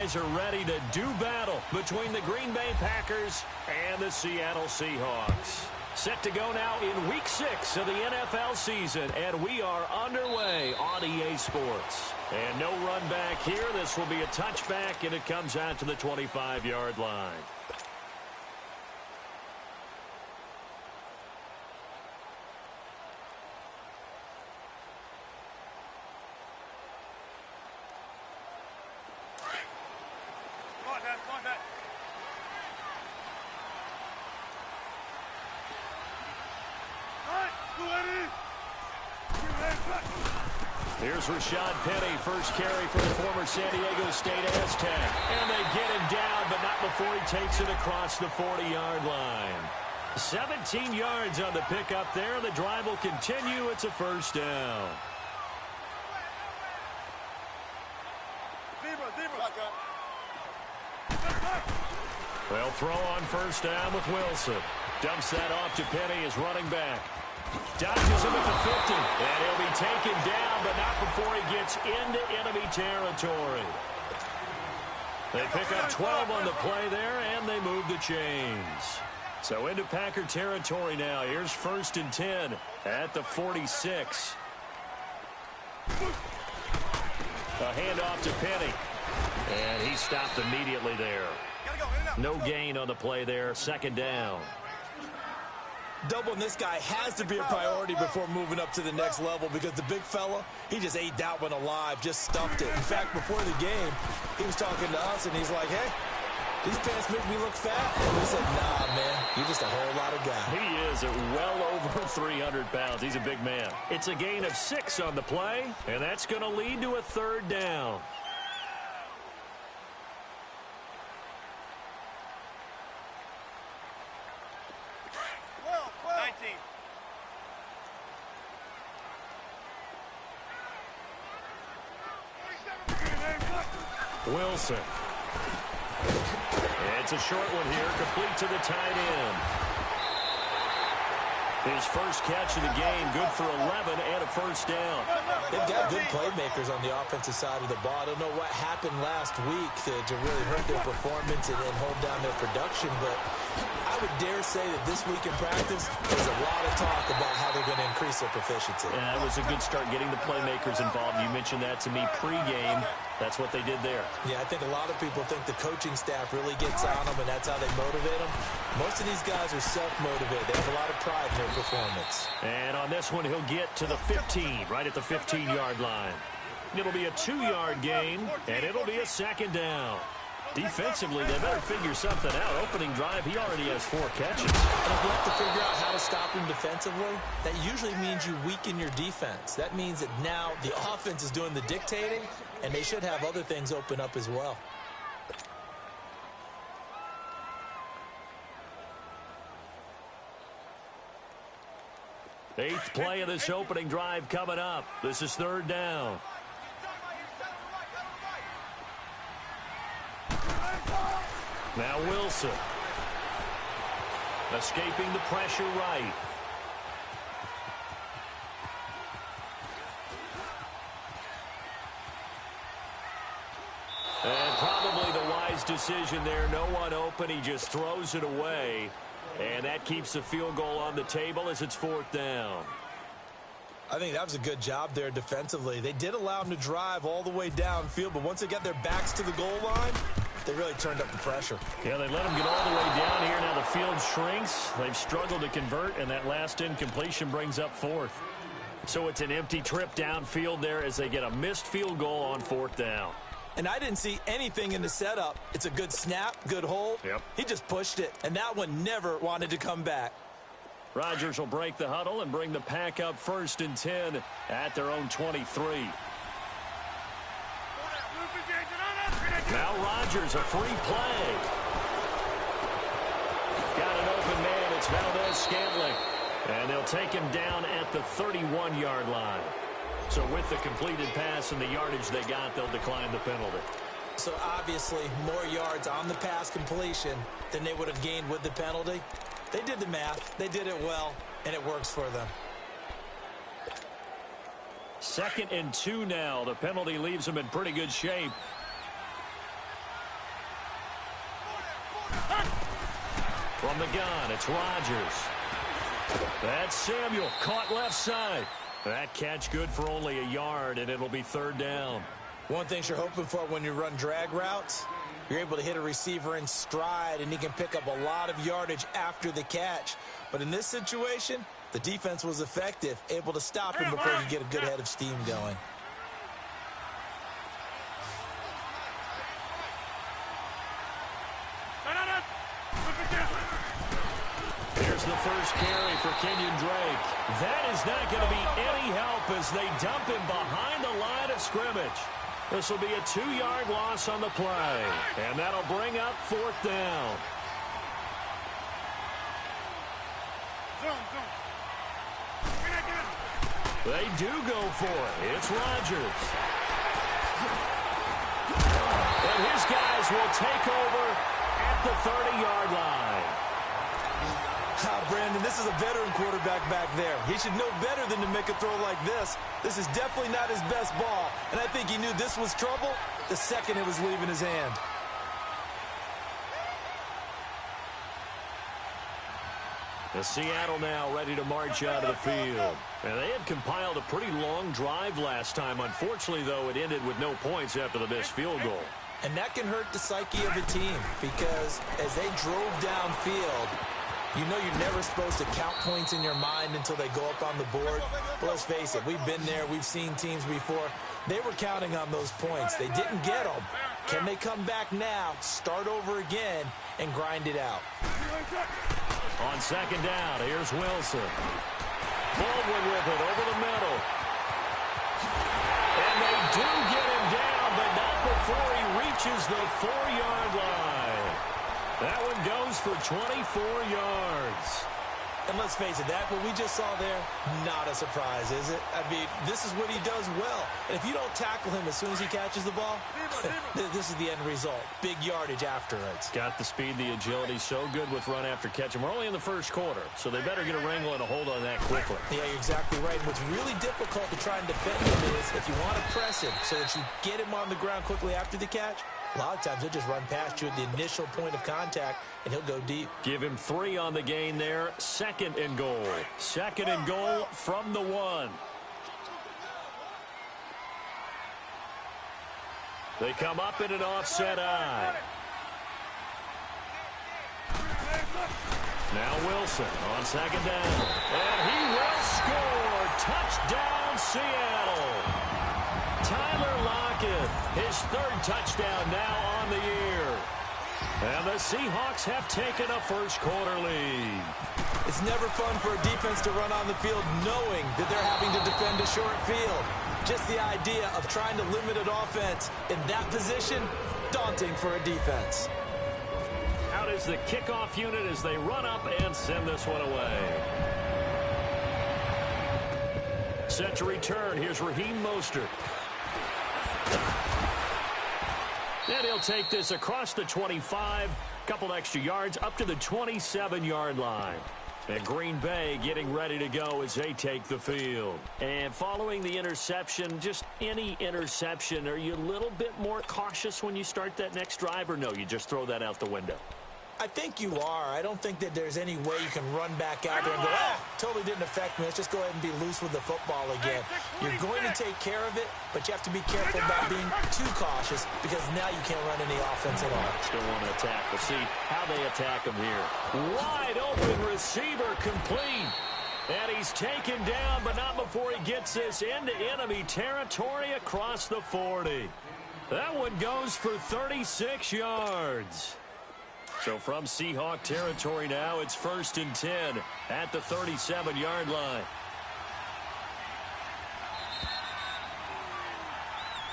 guys are ready to do battle between the Green Bay Packers and the Seattle Seahawks. Set to go now in Week 6 of the NFL season, and we are underway on EA Sports. And no run back here. This will be a touchback, and it comes out to the 25-yard line. Here's Rashad Penny, first carry for the former San Diego State Aztec. And they get him down, but not before he takes it across the 40-yard line. 17 yards on the pickup there. The drive will continue. It's a first down. They'll throw on first down with Wilson. Dumps that off to Penny as running back. Dodges him at the 50, and he'll be taken down, but not before he gets into enemy territory. They pick up 12 on the play there, and they move the chains. So into Packer territory now. Here's 1st and 10 at the 46. A handoff to Penny, and he stopped immediately there. No gain on the play there, 2nd down. Doubling this guy has to be a priority before moving up to the next level because the big fella, he just ate that one alive, just stuffed it. In fact, before the game, he was talking to us, and he's like, hey, these pants make me look fat. And we said, nah, man, you're just a whole lot of guy. He is at well over 300 pounds. He's a big man. It's a gain of 6 on the play, and that's going to lead to a 3rd down. Wilson. It's a short one here, complete to the tight end. His first catch of the game, good for 11 and a first down. They've got good playmakers on the offensive side of the ball. I don't know what happened last week to really hurt their performance and hold down their production, but I would dare say that this week in practice, there's a lot of talk about how they're going to increase their proficiency. Yeah, that was a good start getting the playmakers involved. You mentioned that to me pregame. That's what they did there. Yeah, I think a lot of people think the coaching staff really gets on them, and that's how they motivate them. Most of these guys are self-motivated. They have a lot of pride in their performance. And on this one, he'll get to the 15, right at the 15-yard line. It'll be a 2-yard gain, and it'll be a 2nd down. Defensively, they better figure something out. Opening drive, he already has 4 catches. And if you have to figure out how to stop him defensively, that usually means you weaken your defense. That means that now the offense is doing the dictating, and they should have other things open up as well. Eighth play of this opening drive coming up. This is 3rd down. Now Wilson. Escaping the pressure right. And probably the wise decision there. No one open. He just throws it away. And that keeps the field goal on the table as it's 4th down. I think that was a good job there defensively. They did allow him to drive all the way downfield, but once they got their backs to the goal line, they really turned up the pressure. Yeah, they let him get all the way down here. Now the field shrinks. They've struggled to convert, and that last incompletion brings up 4th. So it's an empty trip downfield there as they get a missed field goal on 4th down. And I didn't see anything in the setup. It's a good snap, good hold. Yep. He just pushed it, and that one never wanted to come back. Rodgers will break the huddle and bring the Pack up 1st and 10 at their own 23. Now Rodgers, a free play. Got an open man. It's Valdez-Scantling. And they'll take him down at the 31-yard line. So with the completed pass and the yardage they got, they'll decline the penalty. So obviously more yards on the pass completion than they would have gained with the penalty. They did the math. They did it well, and it works for them. 2nd and 2 now. The penalty leaves them in pretty good shape. From the gun, it's Rodgers. That's Samuel, caught left side. That catch good for only a yard, and it'll be third down. One thing you're hoping for when you run drag routes, you're able to hit a receiver in stride, and he can pick up a lot of yardage after the catch. But in this situation, the defense was effective, able to stop him before he could get a good head of steam going. Here's the first carry for Kenyon Drake. That is not going to be any help as they dump him behind the line of scrimmage. This will be a 2-yard loss on the play, and that'll bring up fourth down. They do go for it. It's Rodgers. And his guys will take over at the 30-yard line. Brandon, this is a veteran quarterback back there. He should know better than to make a throw like this. This is definitely not his best ball, and I think he knew this was trouble the second it was leaving his hand. The Seattle now ready to march out of the field. And they had compiled a pretty long drive last time. Unfortunately, though, it ended with no points after the missed field goal. And that can hurt the psyche of a team because as they drove downfield, you know you're never supposed to count points in your mind until they go up on the board. But let's face it, we've been there. We've seen teams before. They were counting on those points. They didn't get them. Can they come back now, start over again, and grind it out? On second down, here's Wilson. Baldwin with it over the middle. And they do get him down, but not before he reaches the 4-yard line. That one goes for 24 yards. And let's face it, that what we just saw there, not a surprise, is it? I mean, this is what he does well. And if you don't tackle him as soon as he catches the ball, this is the end result. Big yardage after it. Got the speed, the agility, so good with run after catch. And we're only in the first quarter, so they better get a wrangle and a hold on that quickly. Yeah, you're exactly right. What's really difficult to try and defend him is if you want to press him so that you get him on the ground quickly after the catch, a lot of times he'll just run past you at the initial point of contact, and he'll go deep. Give him 3 on the gain there. Second and goal. Second and goal from the 1. They come up in an offset eye. Now Wilson on second down. And he will score. Touchdown, Seattle. Tyler Lockett, his 3rd touchdown now on the year. And the Seahawks have taken a first-quarter lead. It's never fun for a defense to run on the field knowing that they're having to defend a short field. Just the idea of trying to limit an offense in that position, daunting for a defense. Out is the kickoff unit as they run up and send this one away. Set to return. Here's Raheem Mostert. And he'll take this across the 25, couple extra yards up to the 27-yard line. And Green Bay getting ready to go as they take the field. And following the interception, just any interception, are you a little bit more cautious when you start that next drive, or no, you just throw that out the window? I think you are. I don't think that there's any way you can run back out there and go, totally didn't affect me. Let's just go ahead and be loose with the football again. You're going to take care of it, but you have to be careful about being too cautious because now you can't run any offense at all. Still want to attack. We'll see how they attack him here. Wide open receiver complete. And he's taken down, but not before he gets this into enemy territory across the 40. That one goes for 36 yards. So from Seahawk territory now, it's 1st and 10 at the 37-yard line.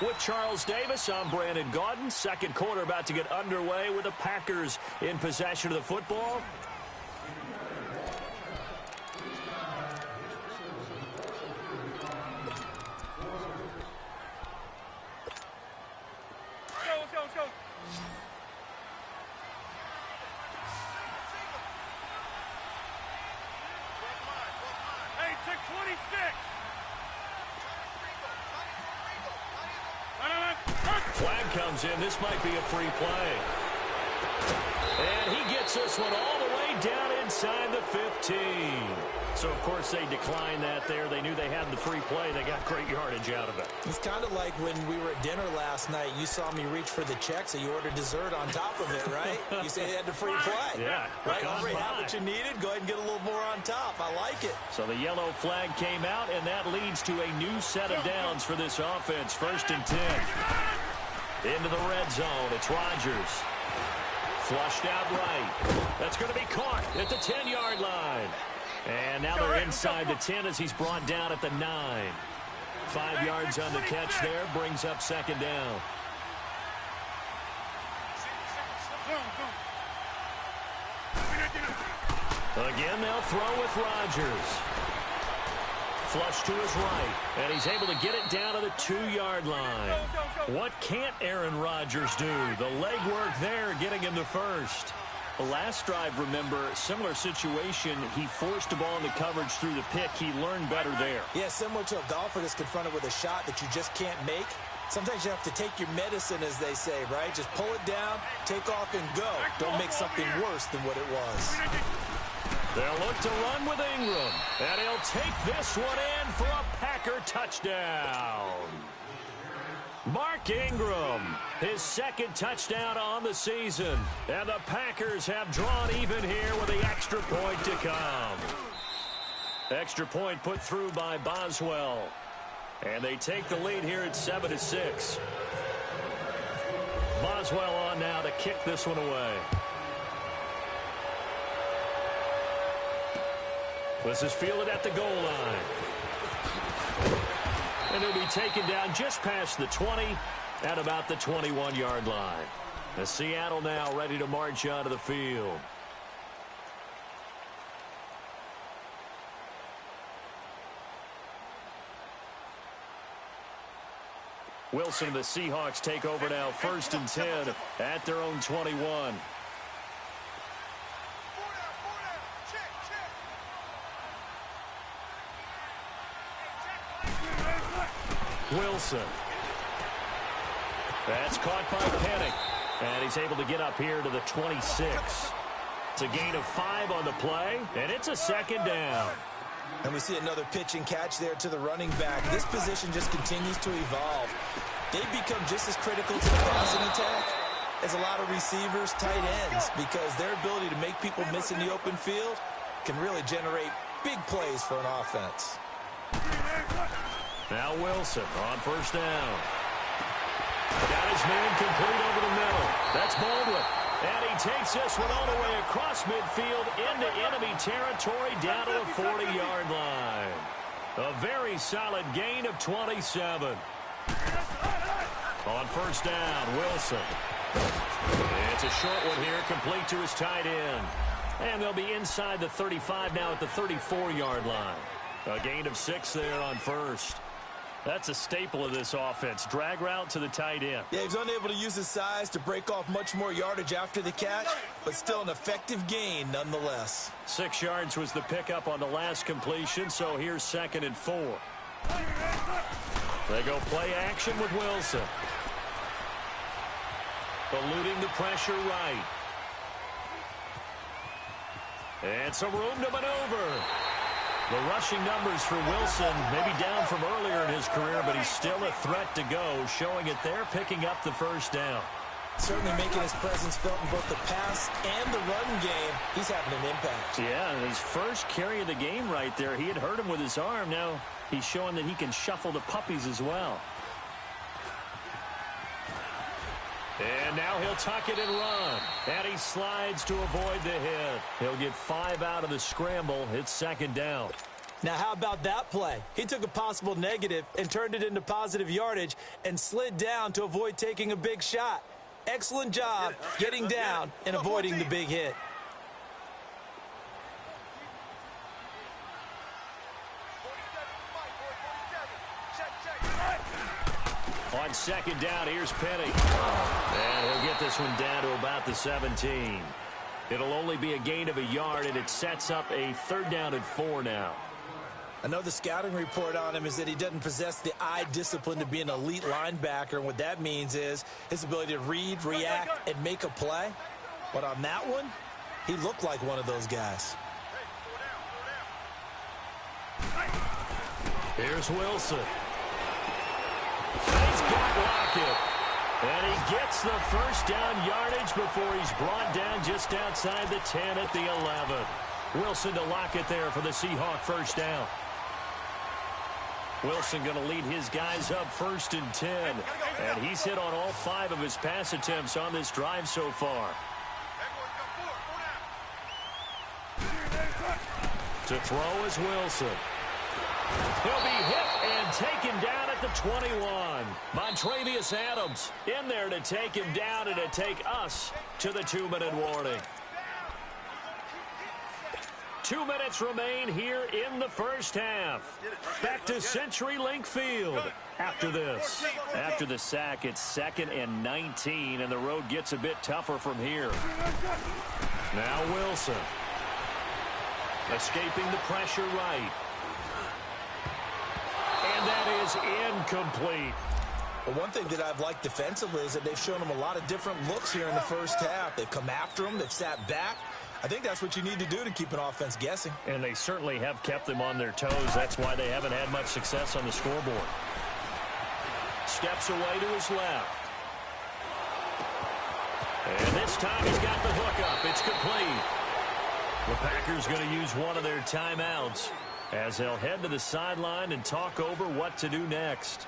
With Charles Davis, I'm Brandon Gaudin. Second quarter about to get underway with the Packers in possession of the football. Let's go. Hey, check 26. Flag comes in. This might be a free play. And he gets this one all the way down inside the 15. So, of course, they declined that there. They knew they had the free play. They got great yardage out of it. It's kind of like when we were at dinner last night. You saw me reach for the check, so you ordered dessert on top of it, right? You say you had the free play. Yeah. Right? Already have what you needed. Go ahead and get a little more on top. I like it. So the yellow flag came out, and that leads to a new set of downs for this offense. 1st and 10. Into the red zone. It's Rodgers. Flushed out right. That's going to be caught at the 10-yard line. And now they're inside the 10 as he's brought down at the 9. 5 yards on the catch there. Brings up 2nd down. Again, they'll throw with Rodgers. Flush to his right, and he's able to get it down to the 2-yard line. What can't Aaron Rodgers do? The legwork there getting him the first. The last drive, remember, similar situation. He forced the ball in the coverage through the pick. He learned better there. Yeah, similar to a golfer that's confronted with a shot that you just can't make. Sometimes you have to take your medicine, as they say, right? Just pull it down, take off, and go. Don't make something worse than what it was. They'll look to run with Ingram, and he'll take this one in for a Packer touchdown. Mark Ingram, his 2nd touchdown on the season, and the Packers have drawn even here with the extra point to come. Extra point put through by Boswell, and they take the lead here at 7-6. Boswell on now to kick this one away. This is fielded at the goal line. And he'll be taken down just past the 20 at about the 21-yard line. The Seattle now ready to march onto the field. Wilson and the Seahawks take over now, 1st and 10 at their own 21. Wilson. That's caught by Penning. And he's able to get up here to the 26. It's a gain of 5 on the play, and it's a 2nd down. And we see another pitch and catch there to the running back. This position just continues to evolve. They've become just as critical to the passing attack as a lot of receivers, tight ends, because their ability to make people miss in the open field can really generate big plays for an offense. Now Wilson on 1st down. Got his man complete over the middle. That's Baldwin. And he takes this one all the way across midfield into enemy territory down to the 40-yard line. A very solid gain of 27. On 1st down, Wilson. It's a short one here, complete to his tight end. And they'll be inside the 35 now at the 34-yard line. A gain of 6 there on 1st. That's a staple of this offense. Drag route to the tight end. Yeah, he's unable to use his size to break off much more yardage after the catch, but still an effective gain nonetheless. 6 yards was the pickup on the last completion, so here's 2nd and 4. They go play action with Wilson. Eluding the pressure right. And some room to maneuver. The rushing numbers for Wilson may be down from earlier in his career, but he's still a threat to go, showing it there, picking up the 1st down. Certainly making his presence felt in both the pass and the run game. He's having an impact. Yeah, his first carry of the game right there, he had hurt him with his arm. Now he's showing that he can shuffle the puppies as well. And now he'll tuck it and run. And he slides to avoid the hit. He'll get 5 out of the scramble. It's 2nd down. Now, how about that play? He took a possible negative and turned it into positive yardage and slid down to avoid taking a big shot. Excellent job getting down and avoiding the big hit. On 2nd down, here's Penning. And he'll get this one down to about the 17. It'll only be a gain of a yard, and it sets up a 3rd down and 4 now. I know the scouting report on him is that he doesn't possess the eye discipline to be an elite linebacker, and what that means is his ability to read, react, and make a play. But on that one, he looked like one of those guys. Here's Wilson. He's got Lockett. And he gets the first down yardage before he's brought down just outside the 10 at the 11. Wilson to Lockett there for the Seahawk first down. Wilson going to lead his guys up 1st and 10. And he's hit on all 5 of his pass attempts on this drive so far. To throw is Wilson. He'll be hit and taken down at the 21. Montravius Adams in there to take him down and to take us to the 2-minute warning. 2 minutes remain here in the first half. Back to CenturyLink Field after this. After the sack, it's 2nd and 19, and the road gets a bit tougher from here. Now Wilson. Escaping the pressure right. And that is incomplete. Well, one thing that I've liked defensively is that they've shown them a lot of different looks here in the first half. They've come after them. They've sat back. I think that's what you need to do to keep an offense guessing. And they certainly have kept them on their toes. That's why they haven't had much success on the scoreboard. Steps away to his left. And this time he's got the hook up. It's complete. The Packers going to use one of their timeouts as they'll head to the sideline and talk over what to do next.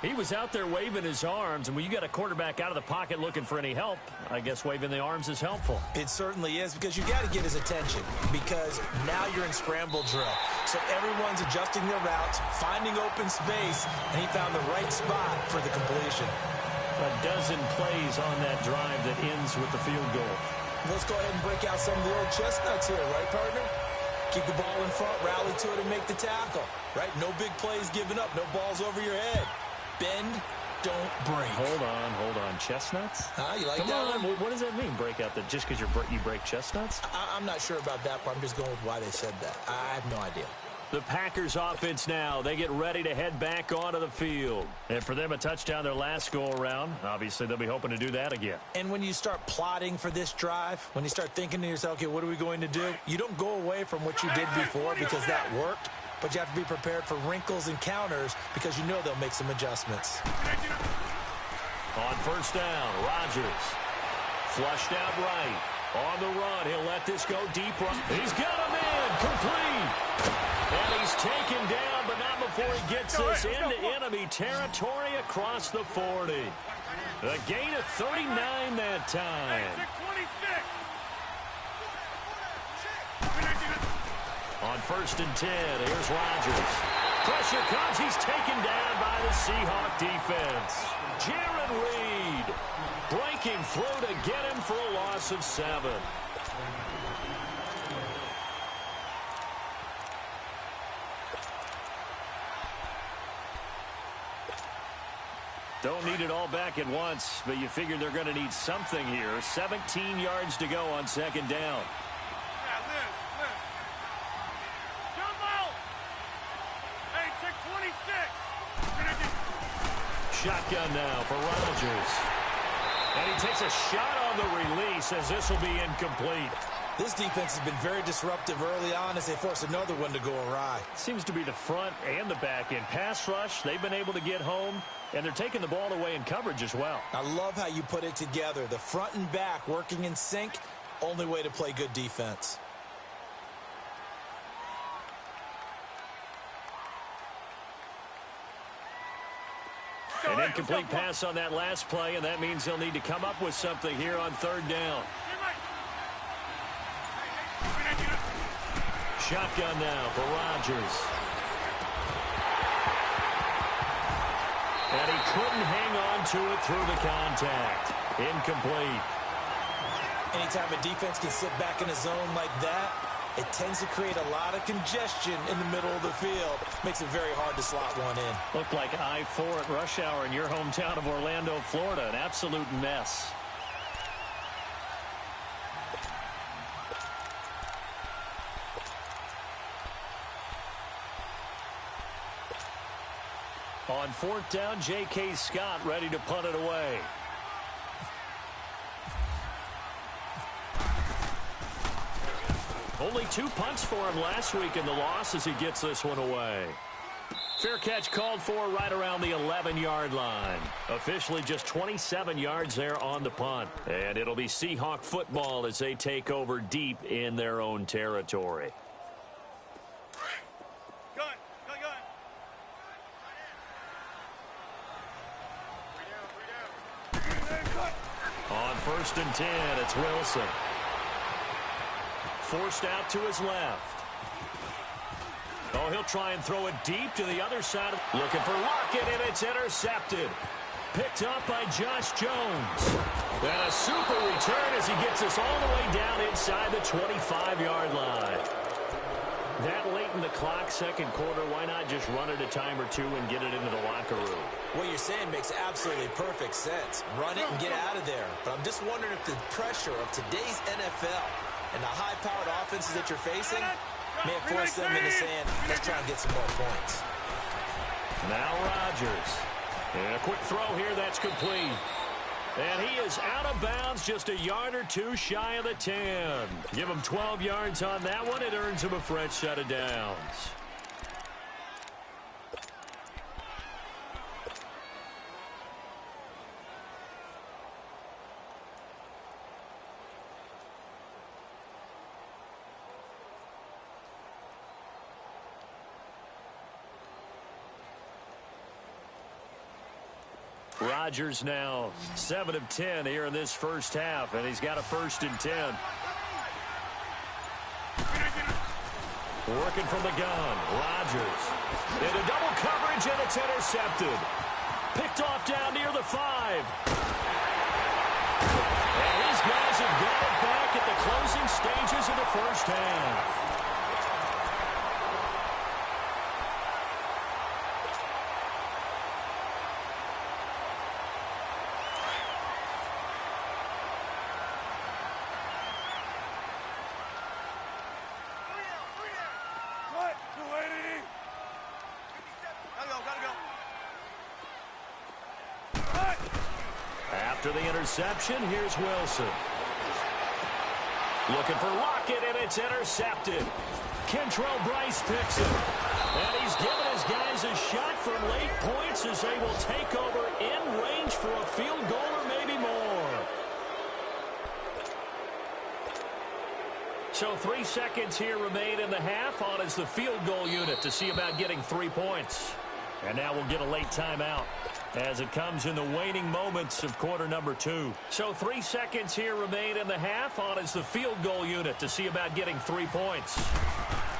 He was out there waving his arms, and when you got a quarterback out of the pocket looking for any help, I guess waving the arms is helpful. It certainly is, because you got to get his attention, because now you're in scramble drill. So everyone's adjusting their routes, finding open space, and he found the right spot for the completion. A dozen plays on that drive that ends with the field goal. Let's go ahead and break out some of the old chestnuts here, right, partner? Keep the ball in front, rally to it, and make the tackle, right? No big plays given up, no balls over your head. Bend, don't break. Hold on. Chestnuts? You like Come that on. one? What does that mean, break out the, just because you break chestnuts? I'm not sure about that, but I'm just going with why they said that. I have no idea. The Packers offense now, they get ready to head back onto the field. And for them, a touchdown their last go-around. Obviously, they'll be hoping to do that again. And when you start plotting for this drive, when you start thinking to yourself, okay, what are we going to do? You don't go away from what you did before because that worked, but you have to be prepared for wrinkles and counters because you know they'll make some adjustments. On first down, Rodgers. Flushed out right. On the run, he'll let this go deep. He's got him in, complete. And he's taken down, but not before he gets this into enemy territory across the 40. A gain of 39 that time. On 1st and 10, here's Rodgers. Pressure comes. He's taken down by the Seahawk defense. Jared Reed breaking through to get him for a loss of 7. Don't need it all back at once, but you figure they're going to need something here. 17 yards to go on 2nd down. Shotgun now for Rodgers. And he takes a shot on the release as this will be incomplete. This defense has been very disruptive early on as they force another one to go awry. Seems to be the front and the back end. Pass rush, they've been able to get home, and they're taking the ball away in coverage as well. I love how you put it together. The front and back working in sync, only way to play good defense. An incomplete pass on that last play, and that means they'll need to come up with something here on 3rd down. Shotgun now for Rodgers. And he couldn't hang on to it through the contact. Incomplete. Anytime a defense can sit back in a zone like that, it tends to create a lot of congestion in the middle of the field. Makes it very hard to slot one in. Looked like I-4 at rush hour in your hometown of Orlando, Florida. An absolute mess. On 4th down, J.K. Scott ready to punt it away. Only 2 punts for him last week in the loss as he gets this one away. Fair catch called for right around the 11-yard line. Officially just 27 yards there on the punt. And it'll be Seahawk football as they take over deep in their own territory. Gun. On 1st and 10, it's Wilson. Forced out to his left. Oh, he'll try and throw it deep to the other side. Looking for Lockett, and it's intercepted. Picked up by Josh Jones. And a super return as he gets us all the way down inside the 25-yard line. That late in the clock, second quarter, why not just run it a time or two and get it into the locker room? What you're saying makes absolutely perfect sense. Run it and get out of there. But I'm just wondering if the pressure of today's NFL and the high-powered offenses that you're facing may have forced them into saying, let's try and get some more points. Now Rodgers. And a quick throw here that's complete. And he is out of bounds just a yard or two shy of the 10. Give him 12 yards on that one. It earns him a fresh set of downs. Rodgers now 7 of 10 here in this first half, and he's got a 1st and 10. Working from the gun, Rodgers. Into double coverage, and it's intercepted. Picked off down near the 5. And these guys have got it back at the closing stages of the first half. After the interception, here's Wilson. Looking for Lockett, and it's intercepted. Kentrell Bryce picks it. And he's given his guys a shot for late points as they will take over in range for a field goal or maybe more. So 3 seconds here remain in the half. On is the field goal unit to see about getting 3 points. And now we'll get a late timeout as it comes in the waning moments of quarter number 2. So 3 seconds here remain in the half. On is the field goal unit to see about getting 3 points.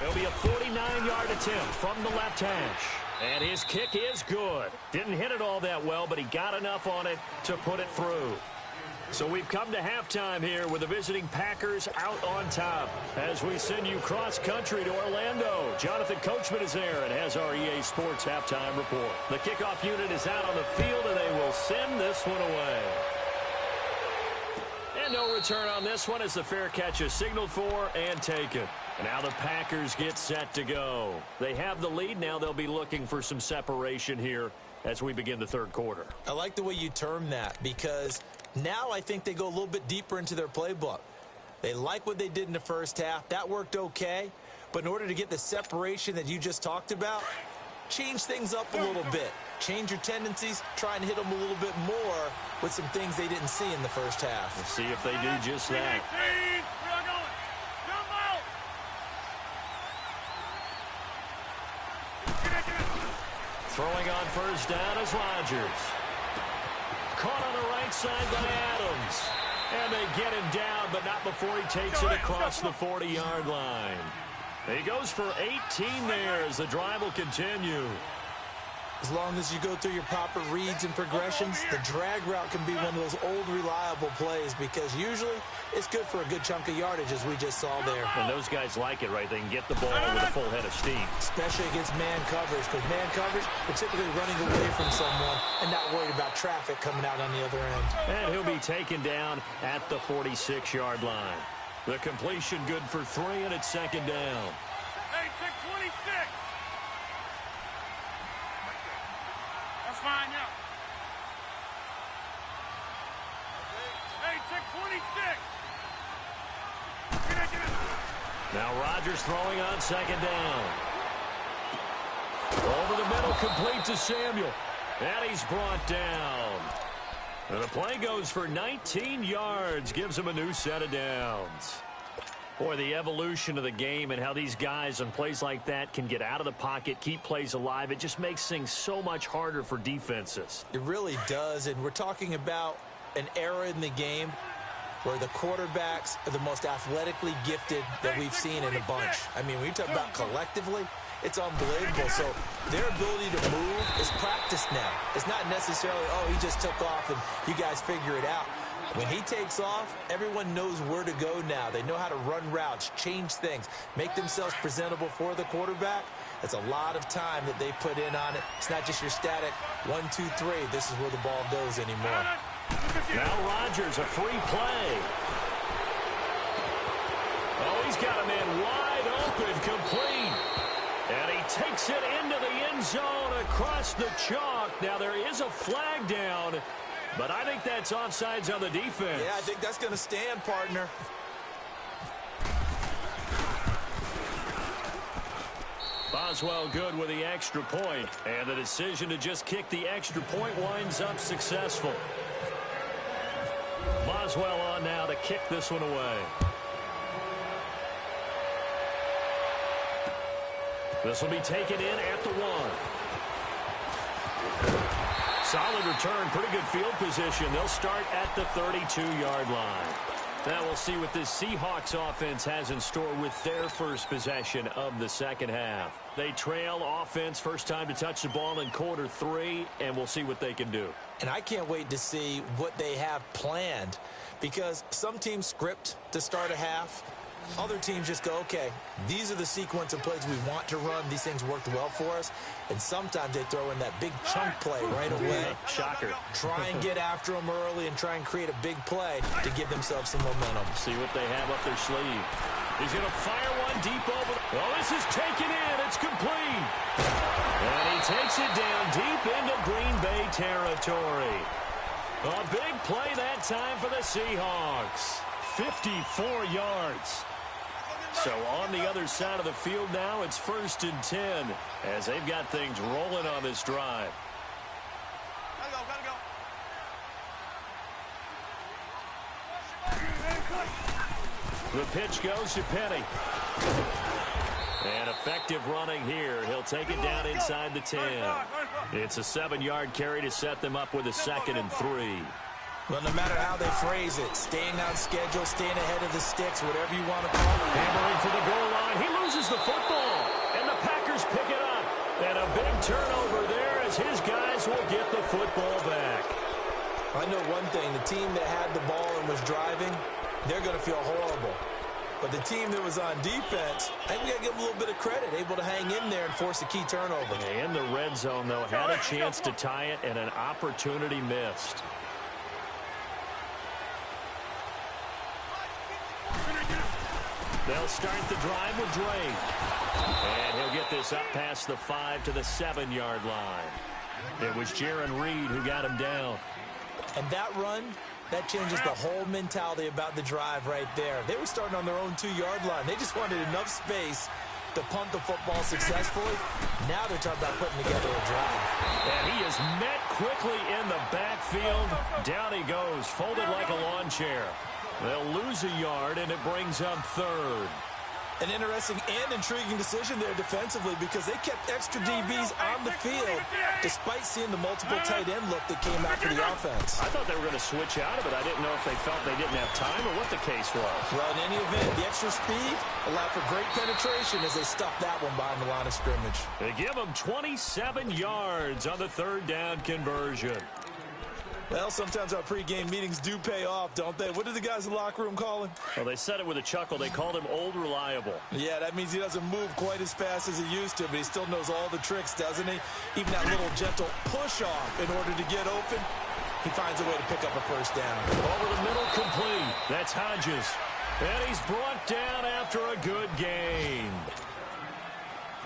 It'll be a 49-yard attempt from the left hash. And his kick is good. Didn't hit it all that well, but he got enough on it to put it through. So we've come to halftime here with the visiting Packers out on top. As we send you cross-country to Orlando, Jonathan Coachman is there and has our EA Sports halftime report. The kickoff unit is out on the field, and they will send this one away. And no return on this one as the fair catch is signaled for and taken. And now the Packers get set to go. They have the lead. Now they'll be looking for some separation here as we begin the third quarter. I like the way you term that because now I think they go a little bit deeper into their playbook. They like what they did in the first half. That worked okay. But in order to get the separation that you just talked about, change things up a little bit. Change your tendencies. Try and hit them a little bit more with some things they didn't see in the first half. Let's see if they do just that. Throwing on first down is Rodgers. Caught on the right side by Adams. And they get him down, but not before he takes it across the 40-yard line. He goes for 18 there as the drive will continue. As long as you go through your proper reads and progressions, the drag route can be one of those old reliable plays because usually it's good for a good chunk of yardage as we just saw there. And those guys like it, right? They can get the ball with a full head of steam. Especially against man coverage because man coverage, particularly running away from someone and not worried about traffic coming out on the other end. And he'll be taken down at the 46-yard line. The completion good for 3, and it's second down. Hey, 26. That's fine now. Hey, 26. Get it. Now Rodgers throwing on second down. Over the middle, complete to Samuel. And he's brought down. And the play goes for 19 yards, gives him a new set of downs. Boy, the evolution of the game and how these guys on plays like that can get out of the pocket, keep plays alive, it just makes things so much harder for defenses. It really does, and we're talking about an era in the game where the quarterbacks are the most athletically gifted that we've seen in a bunch. I mean, when you talk about collectively, it's unbelievable. So their ability to move is practiced now. It's not necessarily, oh, he just took off and you guys figure it out. When he takes off, everyone knows where to go now. They know how to run routes, change things, make themselves presentable for the quarterback. That's a lot of time that they put in on it. It's not just your static 1, 2, 3. This is where the ball goes anymore. Now Rodgers, a free play. Oh, he's got a man wide open, complete. And he takes it into the end zone across the chalk. Now there is a flag down, but I think that's offsides on the defense. Yeah, I think that's going to stand, partner. Boswell good with the extra point, and the decision to just kick the extra point winds up successful. Boswell on now to kick this one away. This will be taken in at the 1. Solid return, pretty good field position. They'll start at the 32-yard line. Now we'll see what this Seahawks offense has in store with their first possession of the second half. They trail offense, first time to touch the ball in quarter 3, and we'll see what they can do. And I can't wait to see what they have planned, because some teams script to start a half. Other teams just go, okay, these are the sequence of plays we want to run. These things worked well for us. And sometimes they throw in that big chunk play right away. Shocker. Try and get after them early and try and create a big play to give themselves some momentum. See what they have up their sleeve. He's going to fire one deep over. Oh, this is taken in. It's complete. And he takes it down deep into Green Bay territory. A big play that time for the Seahawks. 54 yards. So on the other side of the field now, it's 1st and 10 as they've got things rolling on this drive. The pitch goes to Penny. And effective running here. He'll take it down inside the 10. It's a 7-yard carry to set them up with a 2nd and 3. Well, no matter how they phrase it, staying on schedule, staying ahead of the sticks, whatever you want to call it. Hammering for the goal line. He loses the football. And the Packers pick it up. And a big turnover there as his guys will get the football back. I know one thing. The team that had the ball and was driving, they're going to feel horrible. But the team that was on defense, I think we got to give them a little bit of credit, able to hang in there and force a key turnover. In the red zone, though, had a chance to tie it and an opportunity missed. They'll start the drive with Drake. And he'll get this up past the 5 to the 7-yard line. It was Jaron Reed who got him down. And that run, that changes the whole mentality about the drive right there. They were starting on their own 2-yard line. They just wanted enough space to punt the football successfully. Now they're talking about putting together a drive. And he is met quickly in the backfield. Down he goes, folded like a lawn chair. They'll lose a yard, and it brings up 3rd. An interesting and intriguing decision there defensively, because they kept extra DBs on the field despite seeing the multiple tight end look that came out for the offense. I thought they were going to switch out of it. I didn't know if they felt they didn't have time or what the case was. Well, in any event, the extra speed allowed for great penetration as they stuffed that one behind the line of scrimmage. They give them 27 yards on the 3rd down conversion. Well, sometimes our pregame meetings do pay off, don't they? What did the guys in the locker room call him? Well, they said it with a chuckle. They called him Old Reliable. Yeah, that means he doesn't move quite as fast as he used to, but he still knows all the tricks, doesn't he? Even that little gentle push-off in order to get open, he finds a way to pick up a 1st down. Over the middle, complete. That's Hodges. And he's brought down after a good gain.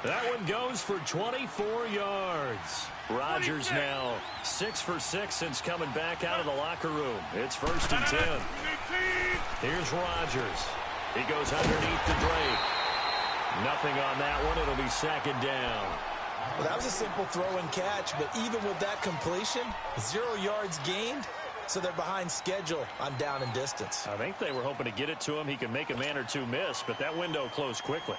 That one goes for 24 yards. Rodgers now 6 for 6 since coming back out of the locker room. It's 1st and 10. Here's Rodgers. He goes underneath the Drake. Nothing on that one. It'll be second down. Well, that was a simple throw and catch, but even with that completion, 0 yards gained, so they're behind schedule on down and distance. I think they were hoping to get it to him. He could make a man or two miss, but that window closed quickly.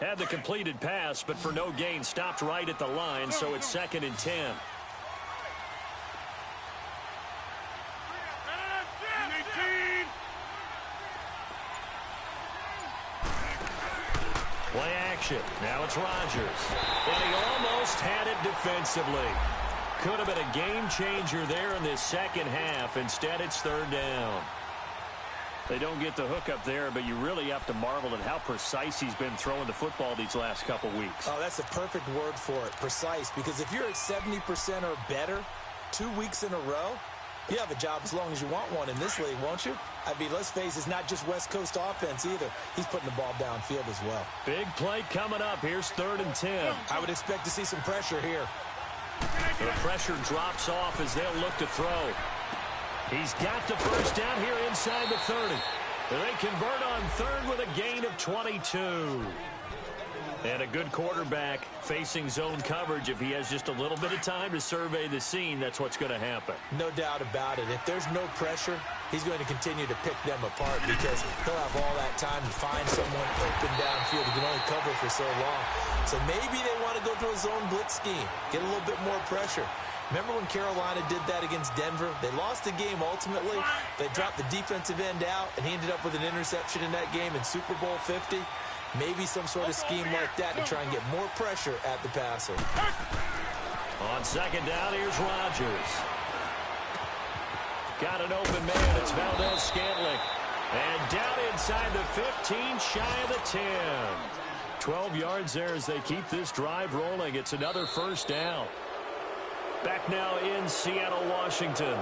Had the completed pass, but for no gain, stopped right at the line, so it's second and 10. Play action. Now it's Rodgers. And he almost had it defensively. Could have been a game changer there in this second half. Instead, it's third down. They don't get the hook up there, but you really have to marvel at how precise he's been throwing the football these last couple weeks. Oh, that's the perfect word for it, precise. Because if you're at 70% or better 2 weeks in a row, you have a job as long as you want one in this league, won't you? I mean, let's face it, it's not just West Coast offense either. He's putting the ball downfield as well. Big play coming up. Here's third and 10. I would expect to see some pressure here. The pressure drops off as they'll look to throw. He's got the first down here inside the 30. They convert on third with a gain of 22. And a good quarterback facing zone coverage. If he has just a little bit of time to survey the scene, that's what's going to happen. No doubt about it. If there's no pressure, he's going to continue to pick them apart because he'll have all that time to find someone open downfield. He can only cover for so long. So maybe they want to go to a zone blitz scheme, get a little bit more pressure. Remember when Carolina did that against Denver? They lost the game ultimately. They dropped the defensive end out, and he ended up with an interception in that game in Super Bowl 50. Maybe some sort of scheme like that to try and get more pressure at the passer. On second down, here's Rodgers. Got an open man. It's Valdez-Scantling. And down inside the 15, shy of the 10. 12 yards there as they keep this drive rolling. It's another first down. Back now in Seattle, Washington.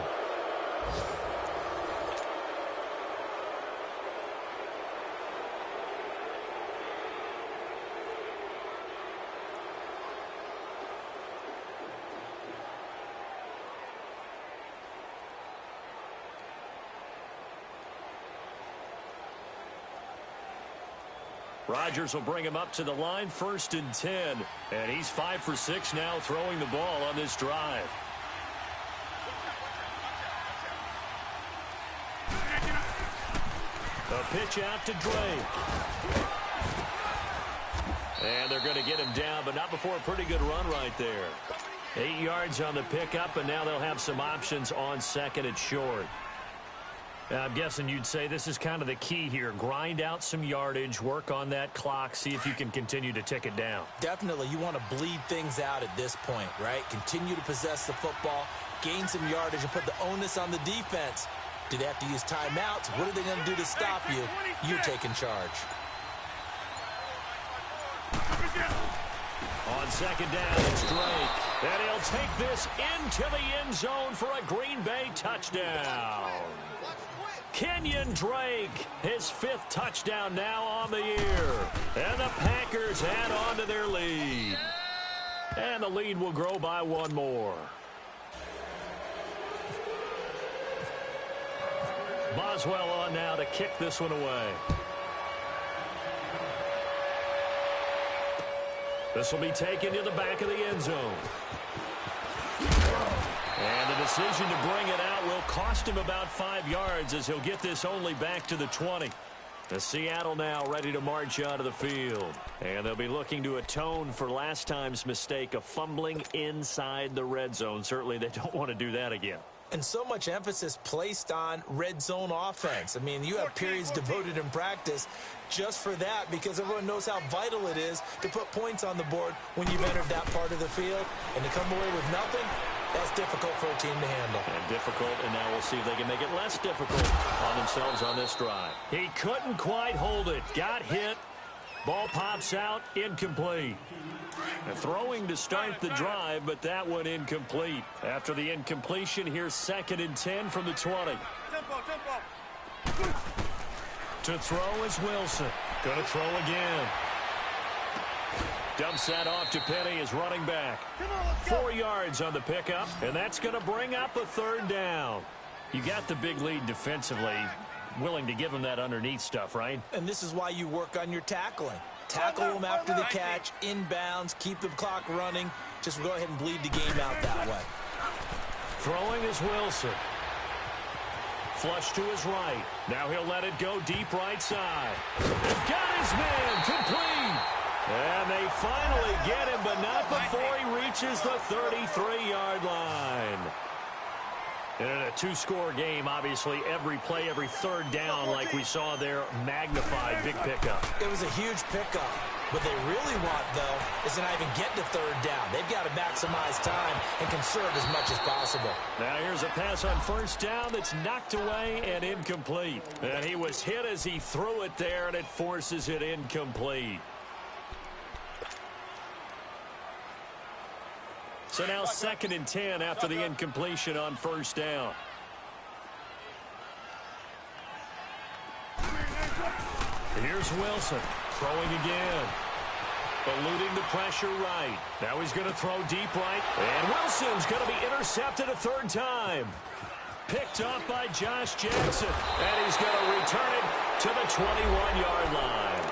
Rodgers will bring him up to the line, first and 10. And he's 5 for 6 now throwing the ball on this drive. A pitch out to Drake. And they're going to get him down, but not before a pretty good run right there. 8 yards on the pickup, and now they'll have some options on second and short. I'm guessing you'd say this is kind of the key here. Grind out some yardage, work on that clock, see if you can continue to tick it down. Definitely. You want to bleed things out at this point, right? Continue to possess the football, gain some yardage, and put the onus on the defense. Do they have to use timeouts? What are they going to do to stop you? You're taking charge. On second down, it's Drake. And he'll take this into the end zone for a Green Bay touchdown. Kenyon Drake, his 5th touchdown now on the year. And the Packers add on to their lead. And the lead will grow by 1 more. Boswell on now to kick this one away. This will be taken to the back of the end zone. And the decision to bring it out will cost him about 5 yards as he'll get this only back to the 20. The Seattle now ready to march out of the field. And they'll be looking to atone for last time's mistake of fumbling inside the red zone. Certainly they don't want to do that again. And so much emphasis placed on red zone offense. I mean, you have periods devoted in practice just for that because everyone knows how vital it is to put points on the board when you've entered that part of the field. And to come away with nothing, that's difficult for a team to handle. And difficult, and now we'll see if they can make it less difficult on themselves on this drive. He couldn't quite hold it. Got hit. Ball pops out, incomplete. Throwing to start the drive, but that one incomplete. After the incompletion, here's second and 10 from the 20. To throw is Wilson. Going to throw again. Dumps that off to Penny, his running back. 4 yards on the pickup, and that's going to bring up a third down. You got the big lead defensively. willing to give him that underneath stuff, right? And this is why you work on your tackling. Tackle them after the catch, inbounds, keep the clock running. Just go ahead and bleed the game out that way. Throwing is Wilson. Flush to his right. Now he'll let it go deep right side. They've got his man complete. And they finally get him, but not before he reaches the 33-yard line. And in a two-score game, obviously, every play, every third down, like we saw there, magnified, big pickup. It was a huge pickup. What they really want, though, is to not even get to third down. They've got to maximize time and conserve as much as possible. Now here's a pass on first down that's knocked away and incomplete. And he was hit as he threw it there, and it forces it incomplete. So now 2nd and 10 after the incompletion on first down. Here's Wilson throwing again. Eluding the pressure right. Now he's going to throw deep right. And Wilson's going to be intercepted a third time. Picked up by Josh Jackson. And he's going to return it to the 21-yard line.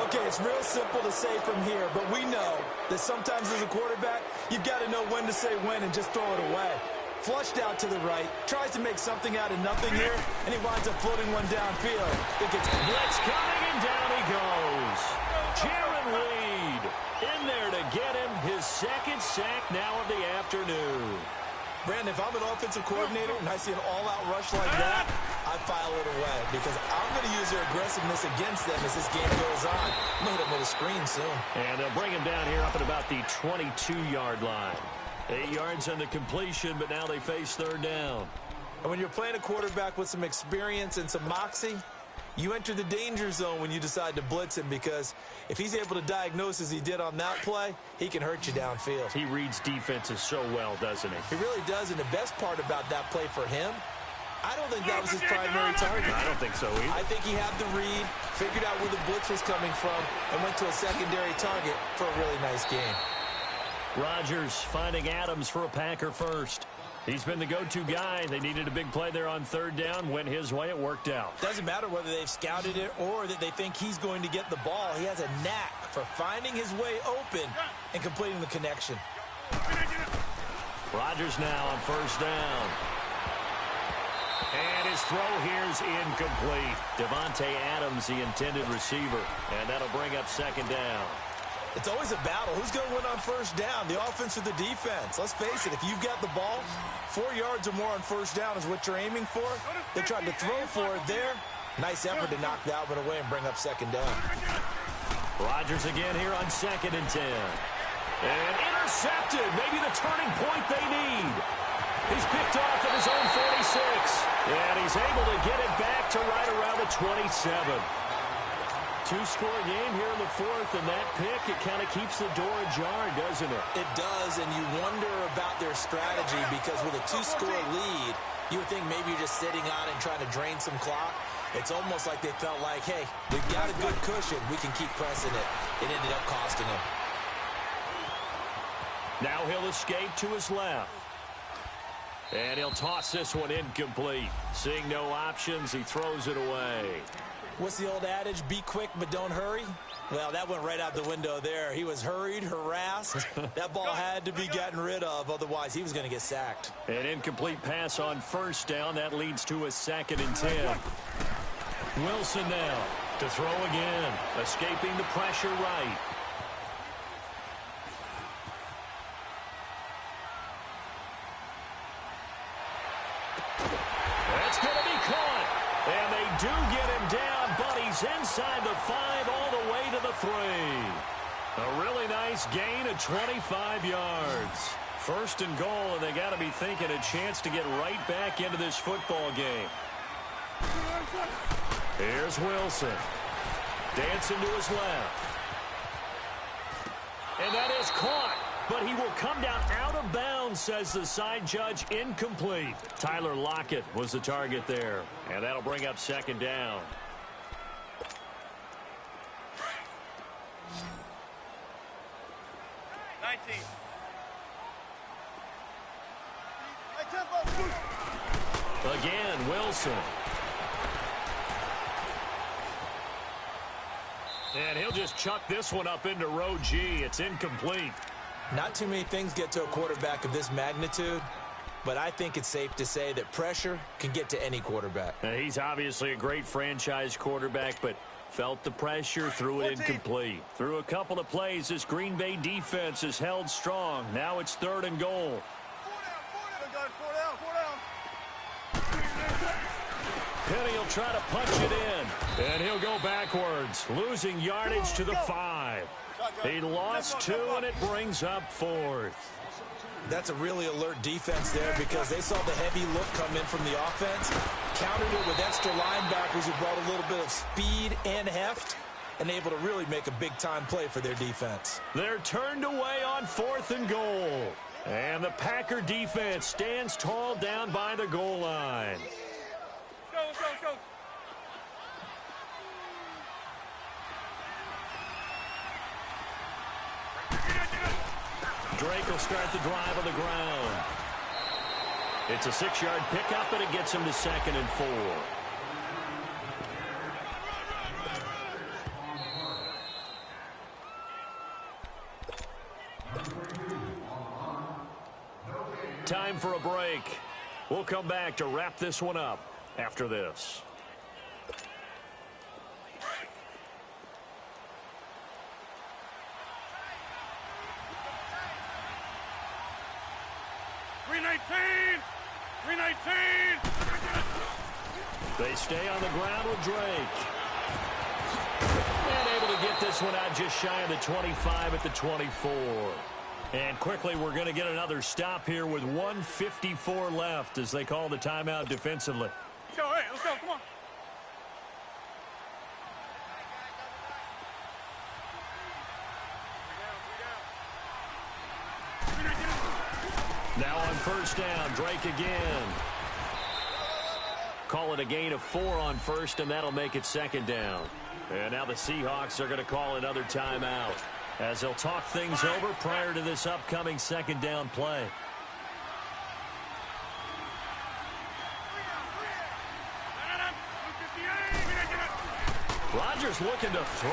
Okay, it's real simple to say from here, but we know that sometimes as a quarterback, you've got to know when to say when and just throw it away. Flushed out to the right, tries to make something out of nothing here, and he winds up floating one downfield. It gets blitz coming, and down he goes. Jaron Reed in there to get him his 2nd sack now of the afternoon. Brandon, if I'm an offensive coordinator and I see an all-out rush like that, I file it away because I'm going to use their aggressiveness against them as this game goes on. I'm going to hit them with a screen soon. And they'll bring him down here up at about the 22-yard line. 8 yards on the completion, but now they face third down. And when you're playing a quarterback with some experience and some moxie, you enter the danger zone when you decide to blitz him because if he's able to diagnose as he did on that play, he can hurt you downfield. He reads defenses so well, doesn't he? He really does, and the best part about that play for him, I don't think that was his primary target. I don't think so either. I think he had the read, figured out where the blitz was coming from, and went to a secondary target for a really nice game. Rodgers finding Adams for a Packer first. He's been the go-to guy. They needed a big play there on third down. Went his way. It worked out. Doesn't matter whether they've scouted it or that they think he's going to get the ball. He has a knack for finding his way open and completing the connection. Rodgers now on first down. And his throw here's incomplete. Devontae Adams, the intended receiver. And that'll bring up 2nd down. It's always a battle. Who's going to win on first down, the offense or the defense? Let's face it, if you've got the ball, 4 yards or more on first down is what you're aiming for. They tried to throw for it there. Nice effort to knock that one away and bring up 2nd down. Rodgers again here on 2nd and 10. And intercepted. Maybe the turning point they need. He's picked off at his own 46. And he's able to get it back to right around the 27. Two-score game here in the 4th, and that pick, it kind of keeps the door ajar, doesn't it? It does, and you wonder about their strategy because with a 2-score lead, you would think maybe you're just sitting on it and trying to drain some clock. It's almost like they felt like, hey, we've got a good cushion. We can keep pressing it. It ended up costing him. Now he'll escape to his left. And he'll toss this one incomplete. Seeing no options, he throws it away. What's the old adage? Be quick, but don't hurry. Well, that went right out the window there. He was hurried, harassed. That ball had to be gotten rid of. Otherwise, he was going to get sacked. An incomplete pass on first down. That leads to a 2nd and 10. Wilson now to throw again. Escaping the pressure right. That's going to be caught. And they do get him down, but he's inside the 5 all the way to the 3. A really nice gain of 25 yards. 1st and goal, and they got to be thinking a chance to get right back into this football game. Here's Wilson. Dancing to his left. And that is caught. But he will come down out of bounds, says the side judge. Incomplete. Tyler Lockett was the target there. And that'll bring up 2nd down. Again, Wilson. And he'll just chuck this one up into row G. It's incomplete. Not too many things get to a quarterback of this magnitude, but I think it's safe to say that pressure can get to any quarterback. He's obviously a great franchise quarterback, but felt the pressure, threw it incomplete. Through a couple of plays, this Green Bay defense is held strong. Now it's 3rd and goal. Penny will try to punch it in, and he'll go backwards, losing yardage to the 5. He lost 2, and it brings up 4th. That's a really alert defense there because they saw the heavy look come in from the offense, countered it with extra linebackers who brought a little bit of speed and heft, and able to really make a big-time play for their defense. They're turned away on 4th and goal. And the Packer defense stands tall down by the goal line. Go. Drake will start the drive on the ground. It's a 6-yard pickup, and it gets him to 2nd and 4. Time for a break. We'll come back to wrap this one up after this. They stay on the ground with Drake. And able to get this one out just shy of the 25 at the 24. And quickly, we're going to get another stop here with 1:54 left as they call the timeout defensively. Let's go, let's go, come on. Now on 1st down, Drake again. Call it a gain of 4 on 1st, and that'll make it 2nd down. And now the Seahawks are going to call another timeout as they'll talk things over prior to this upcoming 2nd down play. Rodgers looking to throw.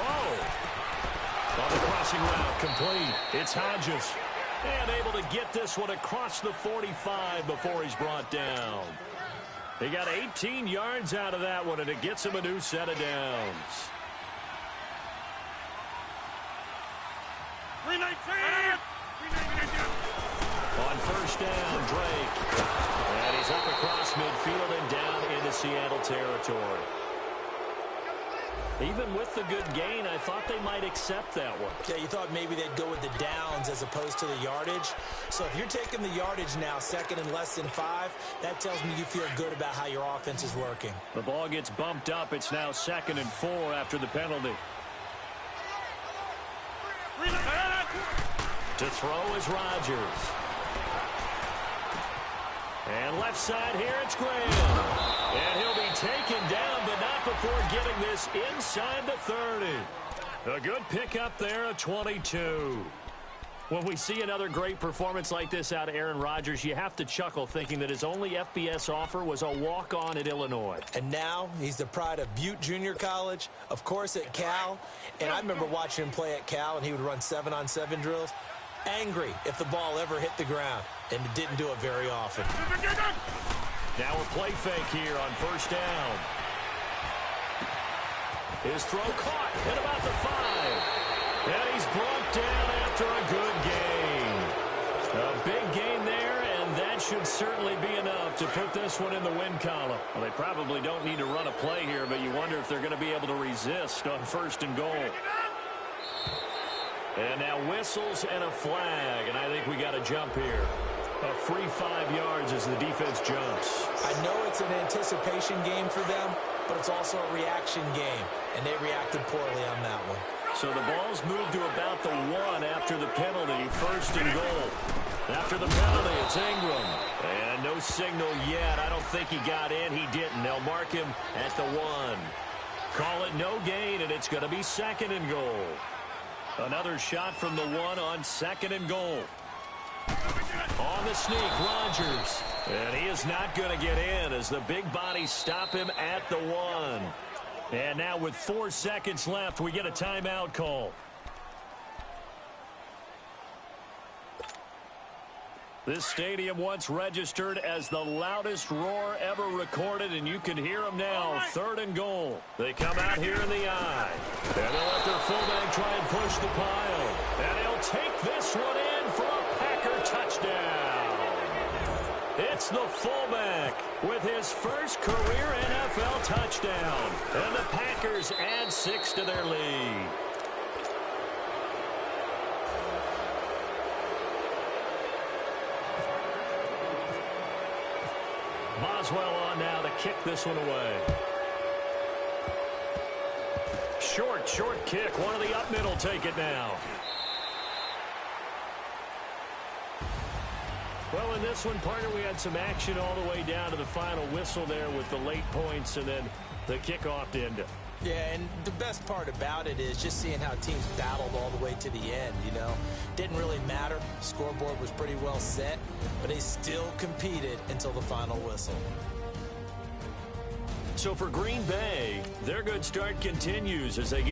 On the crossing route, complete. It's Hodges. And able to get this one across the 45 before he's brought down. He got 18 yards out of that one, and it gets him a new set of downs. 319. On 1st down, Drake. And he's up across midfield and down into Seattle territory. Even with the good gain, I thought they might accept that one. Yeah, you thought maybe they'd go with the downs as opposed to the yardage. So if you're taking the yardage now, 2nd and less than 5, that tells me you feel good about how your offense is working. The ball gets bumped up. It's now 2nd and 4 after the penalty. To throw is Rodgers. And left side here, it's Graham. And he'll be taken down, but not before getting this inside the 30. A good pickup there, a 22. When we see another great performance like this out of Aaron Rodgers, you have to chuckle thinking that his only FBS offer was a walk-on at Illinois. And now he's the pride of Butte Junior College, of course at Cal. And I remember watching him play at Cal, and he would run 7-on-7 drills. Angry if the ball ever hit the ground, and it didn't do it very often. Now a play fake here on 1st down. His throw caught, hit about the 5. And he's brought down after a good gain. A big gain there, and that should certainly be enough to put this one in the win column. Well, they probably don't need to run a play here, but you wonder if they're going to be able to resist on 1st and goal. And now whistles and a flag, and I think we got a jump here. A free 5 yards as the defense jumps. I know it's an anticipation game for them, but it's also a reaction game, and they reacted poorly on that one. So the ball's moved to about the 1 after the penalty, 1st and goal. After the penalty, it's Ingram. And no signal yet. I don't think he got in. He didn't. They'll mark him at the 1. Call it no gain, and it's going to be 2nd and goal. Another shot from the 1 on 2nd and goal. On the sneak, Rodgers. And he is not going to get in as the big bodies stop him at the 1. And now with 4 seconds left, we get a timeout call. This stadium once registered as the loudest roar ever recorded, and you can hear them now. 3rd and goal. They come out here in the eye. And they'll let their fullback try and push the pile. And he'll take this one in for a Packer touchdown. It's the fullback with his first career NFL touchdown. And the Packers add 6 to their lead. Boswell on now to kick this one away. Short kick. One of the up middle take it now. Well, in this one, partner, we had some action all the way down to the final whistle there with the late points and then the kickoff to end it. Yeah, and the best part about it is just seeing how teams battled all the way to the end, you know. Didn't really matter. Scoreboard was pretty well set, but they still competed until the final whistle. So for Green Bay, their good start continues as they